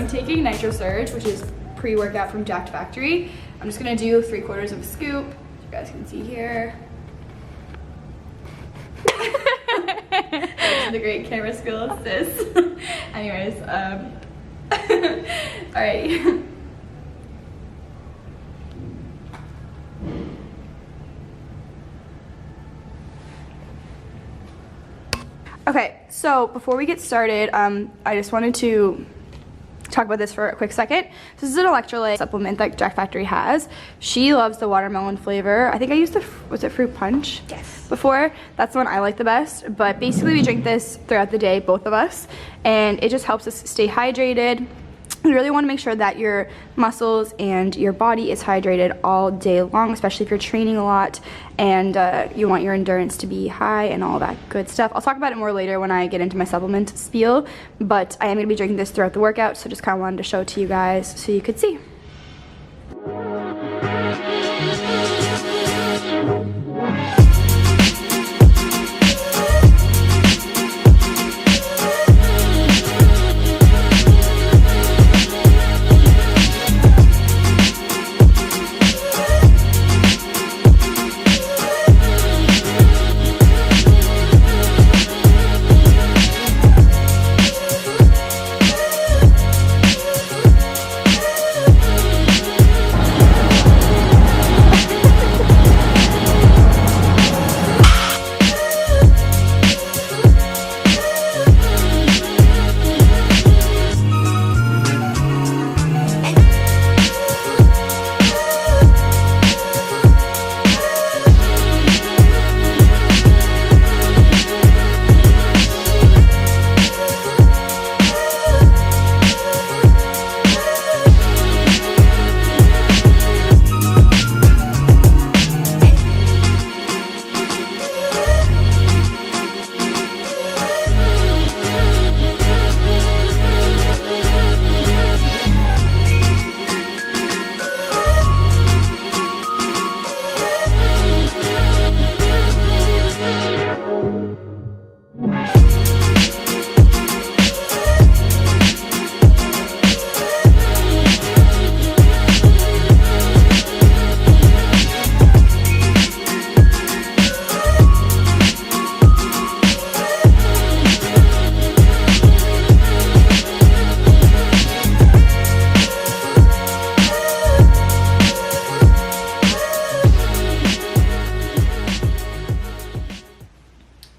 I'm taking Nitro Surge, which is pre-workout from Jacked Factory. I'm just gonna do 3/4 of a scoop. You guys can see here. That's the great camera skills, sis. Anyways, all right. Okay, so before we get started, I just wanted to talk about this for a quick second. This is an electrolyte supplement that Jacked Factory has. She loves the watermelon flavor. I think I used the, was it fruit punch? Yes. Before. That's the one I like the best. But basically we drink this throughout the day, both of us, and it just helps us stay hydrated. You really want to make sure that your muscles and your body is hydrated all day long, especially if you're training a lot and you want your endurance to be high and all that good stuff. I'll talk about it more later when I get into my supplement spiel, but I am going to be drinking this throughout the workout, so just kind of wanted to show it to you guys so you could see.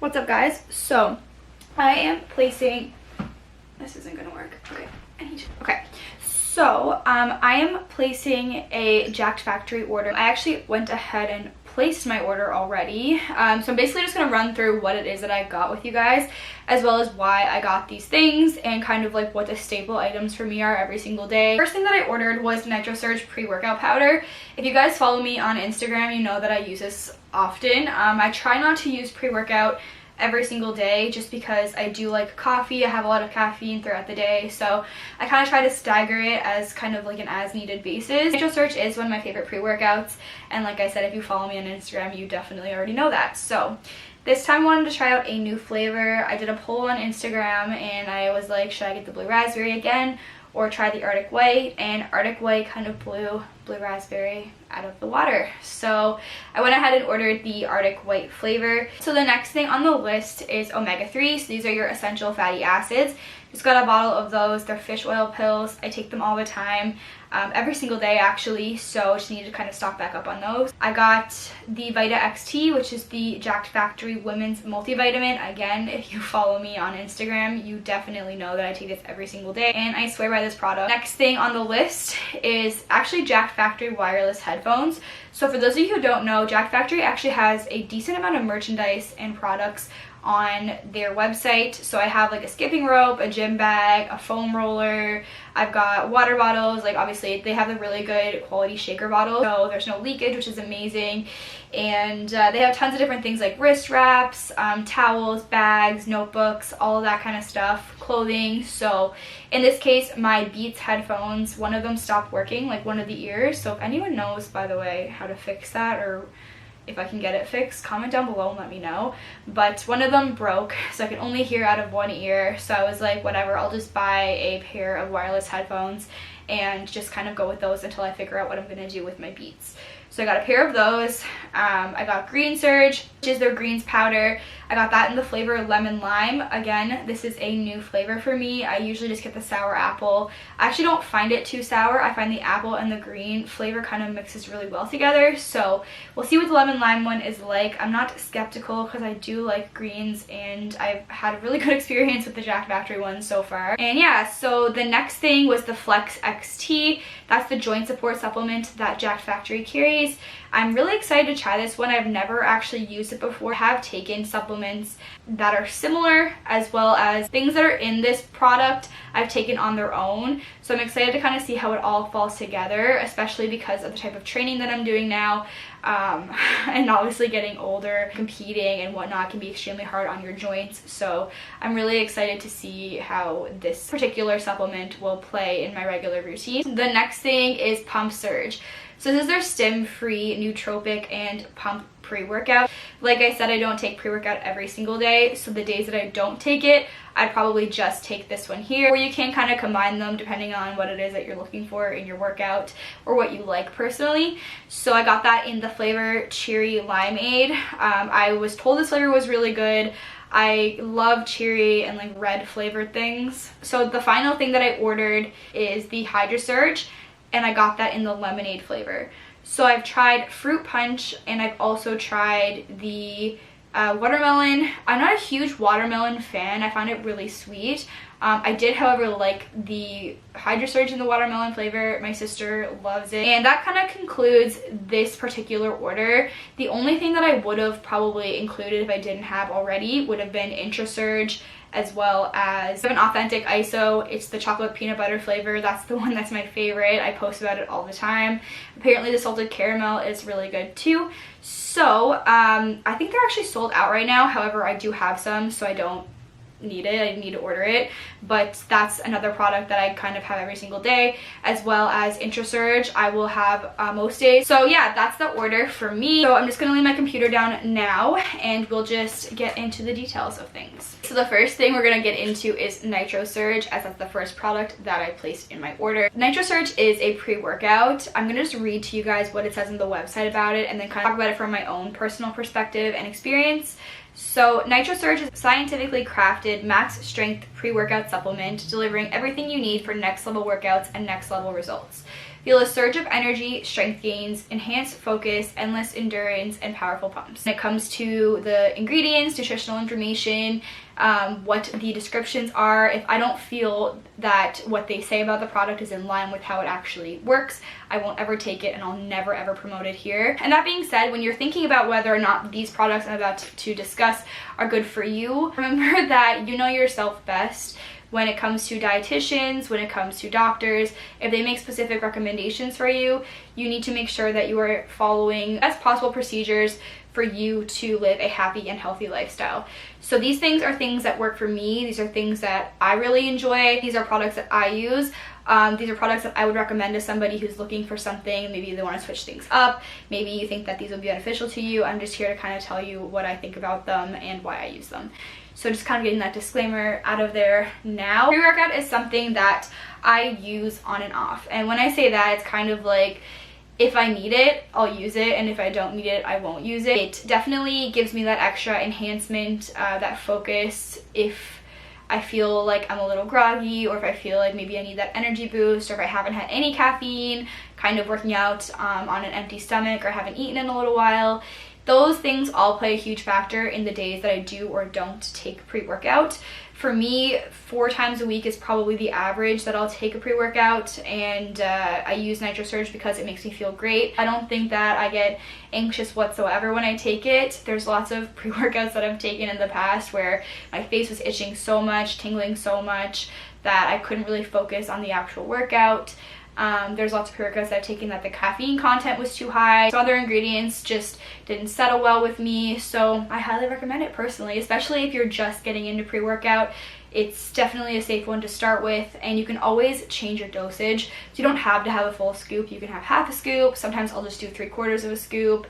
What's up, guys? So I am placing, this isn't gonna work. Okay, okay. So I am placing a Jacked Factory order. I actually went ahead and placed my order already. So I'm basically just gonna run through what it is that I got with you guys, as well as why I got these things and kind of like what the staple items for me are every single day. First thing that I ordered was Nitro Surge pre-workout powder. If you guys follow me on Instagram, you know that I use this often. I try not to use pre-workout every single day just because I do like coffee. I have a lot of caffeine throughout the day, so I kind of try to stagger it as kind of like an as needed basis. Nitro Surge is one of my favorite pre-workouts, and like I said, if you follow me on Instagram, you definitely already know that. So this time I wanted to try out a new flavor. I did a poll on Instagram and I was like, should I get the blue raspberry again or try the Arctic White? And Arctic White kind of blew blue raspberry out of the water, so I went ahead and ordered the Arctic White flavor. So the next thing on the list is omega-3. So these are your essential fatty acids. Just got a bottle of those. They're fish oil pills. I take them all the time, every single day actually, so just need to kind of stock back up on those. I got the Vita XT, which is the Jacked Factory Women's Multivitamin. Again, if you follow me on Instagram, you definitely know that I take this every single day, and I swear by this product. Next thing on the list is actually Jacked Factory wireless headphones. So for those of you who don't know, Jacked Factory actually has a decent amount of merchandise and products on their website. So I have like a skipping rope, a gym bag, a foam roller, I've got water bottles. Like obviously they have a really good quality shaker bottle, so there's no leakage, which is amazing. And they have tons of different things like wrist wraps, towels, bags, notebooks, all of that kind of stuff, clothing. So in this case, my Beats headphones, one of them stopped working, like one of the ears. So if anyone knows, by the way, how to fix that, or if I can get it fixed, comment down below and let me know. But one of them broke, so I can only hear out of one ear. So I was like, whatever, I'll just buy a pair of wireless headphones and just kind of go with those until I figure out what I'm gonna do with my Beats. So I got a pair of those. I got Green Surge, which is their greens powder. I got that in the flavor lemon lime. Again, this is a new flavor for me. I usually just get the sour apple. I actually don't find it too sour. I find the apple and the green flavor kind of mixes really well together. So we'll see what the lemon lime one is like. I'm not skeptical because I do like greens and I've had a really good experience with the Jacked Factory ones so far. And yeah, so the next thing was the Flex XT. That's the joint support supplement that Jacked Factory carries. I'm really excited to try this one. I've never actually used it before. I have taken supplements that are similar, as well as things that are in this product I've taken on their own. So I'm excited to kind of see how it all falls together, especially because of the type of training that I'm doing now. And obviously getting older, competing and whatnot can be extremely hard on your joints. So I'm really excited to see how this particular supplement will play in my regular routine. The next thing is Pump Surge. So this is their stim-free nootropic and pump pre-workout. Like I said, I don't take pre-workout every single day, so the days that I don't take it, I'd probably just take this one here, or you can kind of combine them depending on what it is that you're looking for in your workout or what you like personally. So I got that in the flavor Cherry Limeade. I was told this flavor was really good. I love cherry and like red flavored things. So the final thing that I ordered is the Hydro Surge, and I got that in the lemonade flavor. So I've tried fruit punch and I've also tried the watermelon. I'm not a huge watermelon fan. I find it really sweet. I did, however, like the Hydro Surge in the watermelon flavor. My sister loves it. And that kind of concludes this particular order. The only thing that I would have probably included if I didn't have already would have been Intra Surge, as well as an authentic ISO. It's the chocolate peanut butter flavor. That's the one that's my favorite. I post about it all the time. Apparently the salted caramel is really good too. So I think they're actually sold out right now. However, I do have some, so I don't need it. I need to order it, but that's another product that I kind of have every single day, as well as Intra Surge I will have most days. So yeah, that's the order for me. So I'm just gonna lay my computer down now and we'll just get into the details of things. So the first thing we're gonna get into is Nitro Surge, as that's the first product that I placed in my order. Nitro Surge is a pre-workout. I'm gonna just read to you guys what it says on the website about it and then kind of talk about it from my own personal perspective and experience. So Nitro Surge is a scientifically crafted max strength pre-workout supplement delivering everything you need for next level workouts and next level results. Feel a surge of energy, strength gains, enhanced focus, endless endurance, and powerful pumps. When it comes to the ingredients, nutritional information, what the descriptions are, if I don't feel that what they say about the product is in line with how it actually works, I won't ever take it and I'll never ever promote it here. And that being said, when you're thinking about whether or not these products I'm about to discuss are good for you, remember that you know yourself best. When it comes to dietitians, when it comes to doctors, if they make specific recommendations for you, you need to make sure that you are following as possible procedures for you to live a happy and healthy lifestyle. So these things are things that work for me. These are things that I really enjoy. These are products that I use. These are products that I would recommend to somebody who's looking for something. Maybe they want to switch things up. Maybe you think that these will be beneficial to you. I'm just here to kind of tell you what I think about them and why I use them. So just kind of getting that disclaimer out of there now. Pre-workout is something that I use on and off. And when I say that, it's kind of like, if I need it, I'll use it, and if I don't need it, I won't use it. It definitely gives me that extra enhancement, that focus if I feel like I'm a little groggy, or if I feel like maybe I need that energy boost, or if I haven't had any caffeine, kind of working out on an empty stomach, or haven't eaten in a little while. Those things all play a huge factor in the days that I do or don't take pre-workout. For me, 4 times a week is probably the average that I'll take a pre-workout, and I use Nitro Surge because it makes me feel great. I don't think that I get anxious whatsoever when I take it. There's lots of pre-workouts that I've taken in the past where my face was itching so much, tingling so much, that I couldn't really focus on the actual workout. There's lots of pre-workouts that I've taken that the caffeine content was too high. Some other ingredients just didn't settle well with me, so I highly recommend it personally, especially if you're just getting into pre-workout. It's definitely a safe one to start with, and you can always change your dosage. So you don't have to have a full scoop. You can have half a scoop. Sometimes I'll just do 3/4 of a scoop.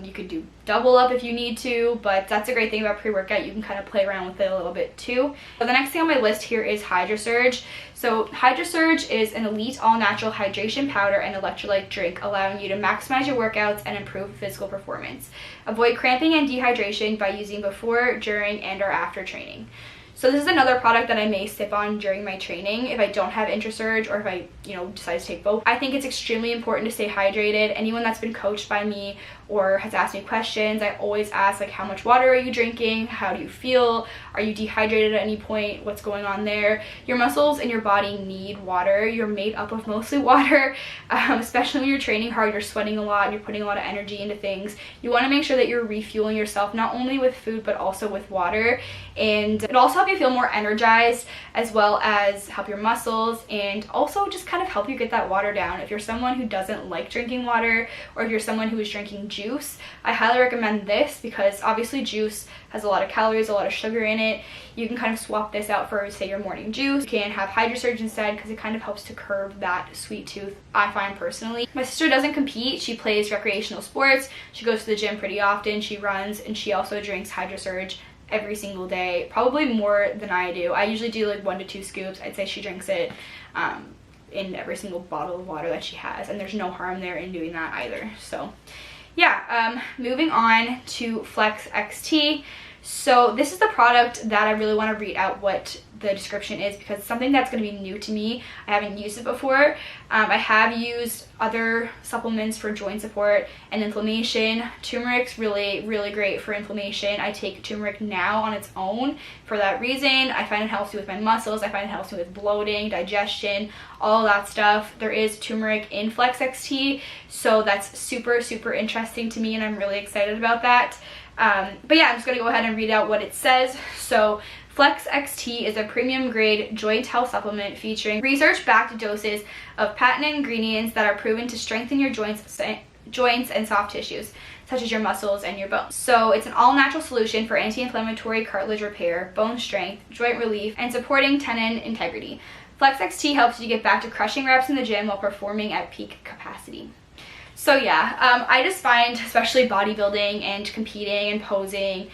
You could do double up if you need to, but that's a great thing about pre-workout. You can kind of play around with it a little bit too. So the next thing on my list here is HydroSurge. So HydroSurge is an elite all-natural hydration powder and electrolyte drink, allowing you to maximize your workouts and improve physical performance. Avoid cramping and dehydration by using before, during, and or after training. So this is another product that I may sip on during my training if I don't have IntraSurge, or if I, decide to take both. I think it's extremely important to stay hydrated. Anyone that's been coached by me or has asked me questions, I always ask, like, how much water are you drinking? How do you feel? Are you dehydrated at any point? What's going on there? Your muscles and your body need water. You're made up of mostly water, especially when you're training hard, you're sweating a lot, and you're putting a lot of energy into things. You want to make sure that you're refueling yourself, not only with food, but also with water. And it'll also help you feel more energized, as well as help your muscles, and also just kind of help you get that water down. If you're someone who doesn't like drinking water, or if you're someone who is drinking juice, I highly recommend this, because obviously juice has a lot of calories, a lot of sugar in it. You can kind of swap this out for, say, your morning juice. You can have HydroSurge instead, because it kind of helps to curb that sweet tooth, I find personally. My sister doesn't compete. She plays recreational sports. She goes to the gym pretty often. She runs, and she also drinks HydroSurge every single day, probably more than I do. I usually do like 1 to 2 scoops. I'd say she drinks it in every single bottle of water that she has, and there's no harm there in doing that either. So yeah, moving on to Flex XT. So this is the product that I really want to read out what the description is, because it's something that's going to be new to me. I haven't used it before. I have used other supplements for joint support and inflammation. Turmeric's really, really great for inflammation. I take turmeric now on its own for that reason. I find it helps me with my muscles. I find it helps me with bloating, digestion, all that stuff. There is turmeric in Flex XT, so that's super, super interesting to me, and I'm really excited about that. But yeah, I'm just going to go ahead and read out what it says. So Flex XT is a premium grade joint health supplement featuring research-backed doses of patented ingredients that are proven to strengthen your joints and soft tissues, such as your muscles and your bones. So it's an all-natural solution for anti-inflammatory cartilage repair, bone strength, joint relief, and supporting tendon integrity. Flex XT helps you get back to crushing reps in the gym while performing at peak capacity. So yeah, I just find, especially bodybuilding and competing and posing,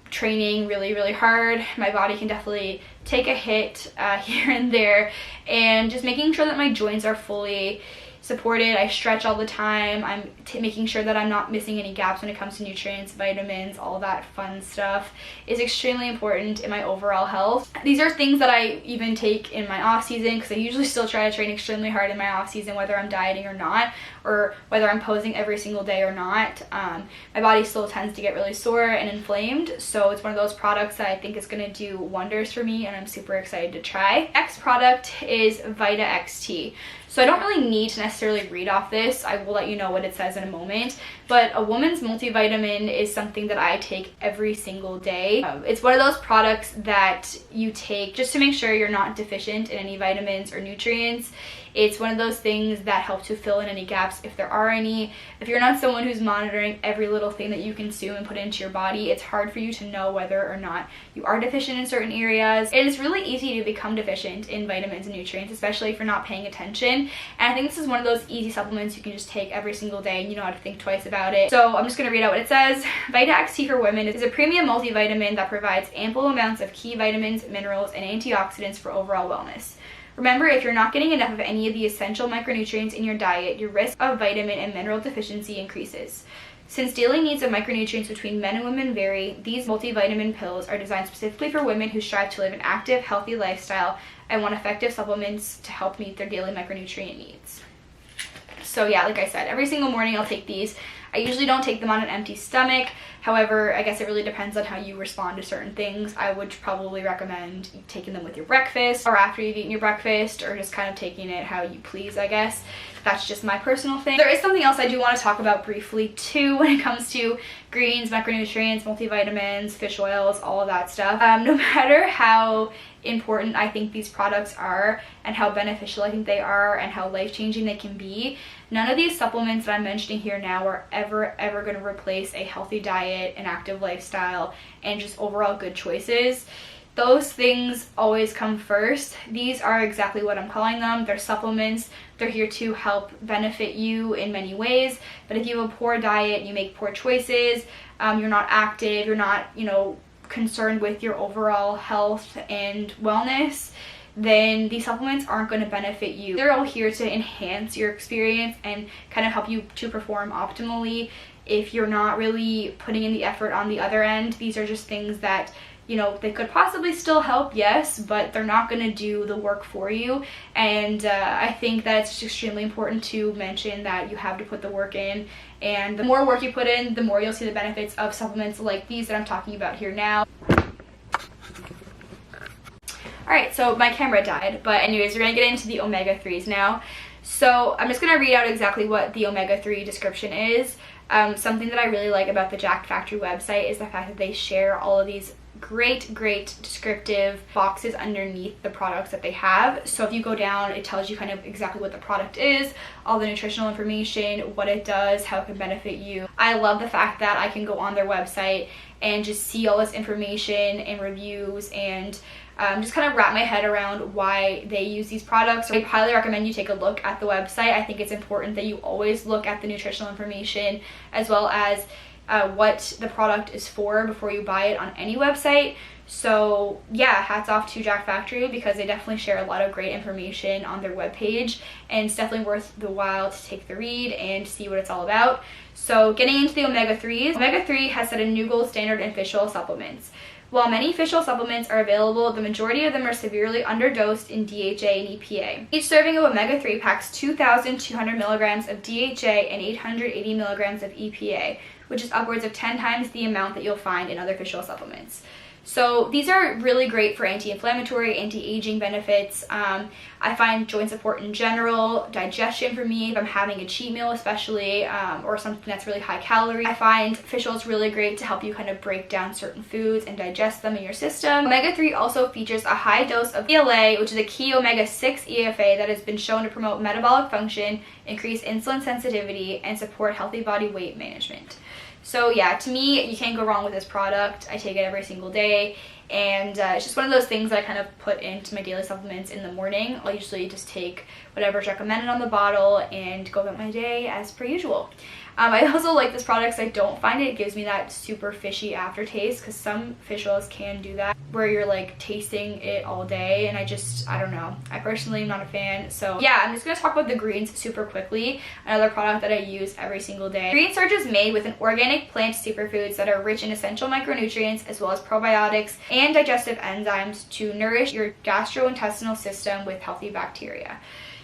training really, really hard. My body can definitely take a hit here and there, and just making sure that my joints are fully supported. I stretch all the time. I'm making sure that I'm not missing any gaps when it comes to nutrients, vitamins, all that fun stuff is extremely important in my overall health. These are things that I even take in my off season, because I usually still try to train extremely hard in my off season, whether I'm dieting or not, or whether I'm posing every single day or not. My body still tends to get really sore and inflamed, so it's one of those products that I think is going to do wonders for me, and I'm super excited to try. Next product is Vita XT. So I don't really need to necessarily read off this. I will let you know what it says in a moment. But a woman's multivitamin is something that I take every single day. It's one of those products that you take just to make sure you're not deficient in any vitamins or nutrients. It's one of those things that help to fill in any gaps if there are any. If you're not someone who's monitoring every little thing that you consume and put into your body, it's hard for you to know whether or not you are deficient in certain areas. It is really easy to become deficient in vitamins and nutrients, especially if you're not paying attention. And I think this is one of those easy supplements you can just take every single day, and you don't have to think twice about it. So I'm just going to read out what it says. Vita XT for Women is a premium multivitamin that provides ample amounts of key vitamins, minerals, and antioxidants for overall wellness. Remember, if you're not getting enough of any of the essential micronutrients in your diet, your risk of vitamin and mineral deficiency increases. Since daily needs of micronutrients between men and women vary, these multivitamin pills are designed specifically for women who strive to live an active, healthy lifestyle and want effective supplements to help meet their daily micronutrient needs. So yeah, like I said, every single morning I'll take these. I usually don't take them on an empty stomach. However, I guess it really depends on how you respond to certain things. I would probably recommend taking them with your breakfast, or after you've eaten your breakfast, or just kind of taking it how you please, I guess. That's just my personal thing. There is something else I do want to talk about briefly too when it comes to greens, macronutrients, multivitamins, fish oils, all of that stuff. No matter how important I think these products are and how beneficial I think they are and how life-changing they can be, none of these supplements that I'm mentioning here now are ever going to replace a healthy diet, an active lifestyle, and just overall good choices. those things always come first. These are exactly what I'm calling them. They're supplements. They're here to help benefit you in many ways. But if you have a poor diet, you make poor choices, you're not active, you're not, you know, concerned with your overall health and wellness, then these supplements aren't going to benefit you. They're all here to enhance your experience and kind of help you to perform optimally. If you're not really putting in the effort on the other end, these are just things that, you know, they could possibly still help, yes, but they're not going to do the work for you. And I think that it's just extremely important to mention that you have to put the work in, and the more work you put in, the more you'll see the benefits of supplements like these that I'm talking about here now. Alright, so my camera died, but anyways, we're going to get into the omega-3s now. So I'm just going to read out exactly what the omega-3 description is. Something that I really like about the Jacked Factory website is the fact that they share all of these great descriptive boxes underneath the products that they have. So if you go down, it tells you kind of exactly what the product is, all the nutritional information, what it does, how it can benefit you. I love the fact that I can go on their website and just see all this information and reviews and just kind of wrap my head around why they use these products. I highly recommend you take a look at the website. I think it's important that you always look at the nutritional information as well as what the product is for before you buy it on any website. So yeah, hats off to Jacked Factory because they definitely share a lot of great information on their webpage, and it's definitely worth the while to take the read and see what it's all about. So getting into the omega-3s, omega-3 has set a new gold standard in fish oil supplements. While many fish oil supplements are available, the majority of them are severely underdosed in DHA and EPA. Each serving of omega-3 packs 2,200 milligrams of DHA and 880 milligrams of EPA, which is upwards of 10 times the amount that you'll find in other fish oil supplements. So these are really great for anti-inflammatory, anti-aging benefits. I find joint support in general, digestion for me, if I'm having a cheat meal especially, or something that's really high calorie. I find fish oil is really great to help you kind of break down certain foods and digest them in your system. Omega-3 also features a high dose of ELA, which is a key omega-6 EFA that has been shown to promote metabolic function, increase insulin sensitivity, and support healthy body weight management. So yeah, to me, you can't go wrong with this product. I take it every single day, and it's just one of those things that I kind of put into my daily supplements in the morning. I'll usually just take whatever's recommended on the bottle and go about my day as per usual. I also like this product because I don't find it gives me that super fishy aftertaste, because some fish oils can do that where you're like tasting it all day, and I don't know. I personally am not a fan. So yeah, I'm just going to talk about the greens super quickly, another product that I use every single day. Green Surge is made with an organic plant superfoods that are rich in essential micronutrients as well as probiotics and digestive enzymes to nourish your gastrointestinal system with healthy bacteria.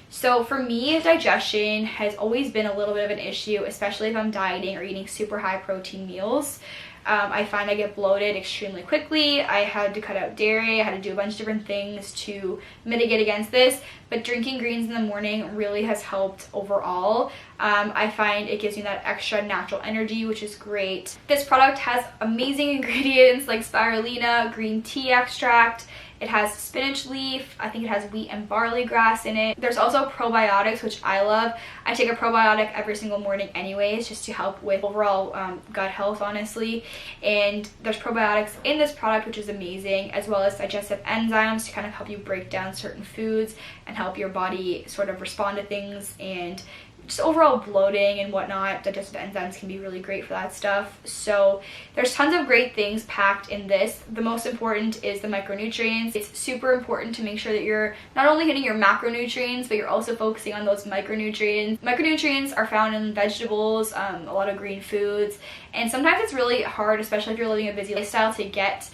So for me, digestion has always been a little bit of an issue, especially if I'm dieting or eating super high protein meals. I find I get bloated extremely quickly. I had to cut out dairy. I had to do a bunch of different things to mitigate against this, but drinking greens in the morning really has helped overall. I find it gives me that extra natural energy, which is great. This product has amazing ingredients like spirulina, green tea extract. It has spinach leaf. I think it has wheat and barley grass in it. There's also probiotics, which I love. I take a probiotic every single morning anyways, just to help with overall gut health, honestly. And there's probiotics in this product, which is amazing, as well as digestive enzymes to kind of help you break down certain foods and help your body sort of respond to things, and just overall bloating and whatnot. Digestive enzymes can be really great for that stuff. So there's tons of great things packed in this. The most important is the micronutrients. It's super important to make sure that you're not only hitting your macronutrients, but you're also focusing on those micronutrients. Micronutrients are found in vegetables, a lot of green foods, and sometimes it's really hard, especially if you're living a busy lifestyle, to get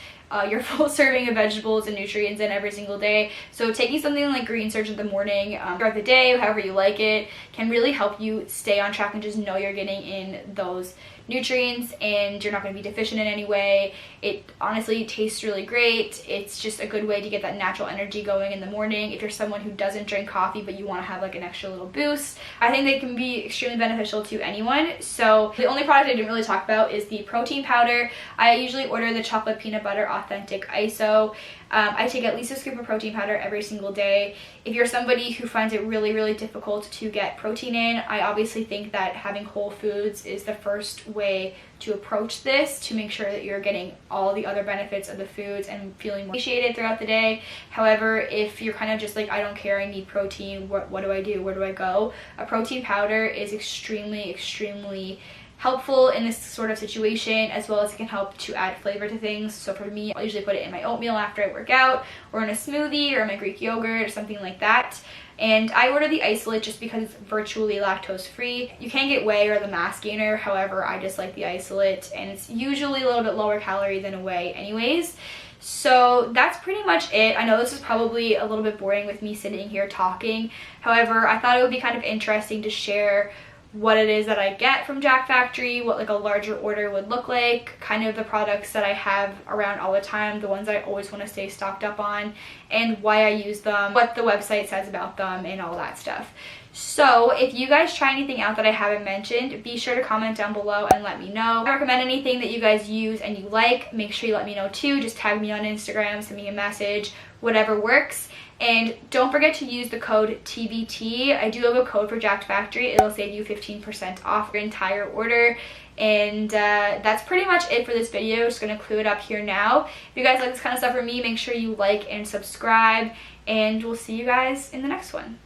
your full serving of vegetables and nutrients in every single day. So taking something like Green Surge in the morning, throughout the day, however you like it, can really help you stay on track and just know you're getting in those nutrients and you're not going to be deficient in any way. It honestly tastes really great. It's just a good way to get that natural energy going in the morning. If you're someone who doesn't drink coffee but you want to have like an extra little boost, I think they can be extremely beneficial to anyone. So the only product I didn't really talk about is the protein powder. I usually order the chocolate peanut butter authentic ISO. I take at least a scoop of protein powder every single day. If you're somebody who finds it really, really difficult to get protein in, I obviously think that having whole foods is the first way to approach this, to make sure that you're getting all the other benefits of the foods and feeling more satiated throughout the day. However, if you're kind of just like, I don't care, I need protein, what do I do? Where do I go? A protein powder is extremely, extremely helpful in this sort of situation, as well as it can help to add flavor to things. So for me, I usually put it in my oatmeal after I work out, or in a smoothie, or my Greek yogurt, or something like that. And I order the isolate just because it's virtually lactose free. You can get whey or the mass gainer, however I just like the isolate, and it's usually a little bit lower calorie than a whey anyways. So that's pretty much it. I know this is probably a little bit boring with me sitting here talking. However, I thought it would be kind of interesting to share what it is that I get from Jack Factory, what like a larger order would look like, kind of the products that I have around all the time, the ones that I always want to stay stocked up on, and why I use them, what the website says about them, and all that stuff. So if you guys try anything out that I haven't mentioned, be sure to comment down below and let me know. If I recommend anything that you guys use and you like, make sure you let me know too. Just tag me on Instagram, send me a message, whatever works. And don't forget to use the code TBT. I do have a code for Jack Factory. It'll save you 15% off your entire order. And that's pretty much it for this video. Just gonna clue it up here now. If you guys like this kind of stuff from me, make sure you like and subscribe, and we'll see you guys in the next one.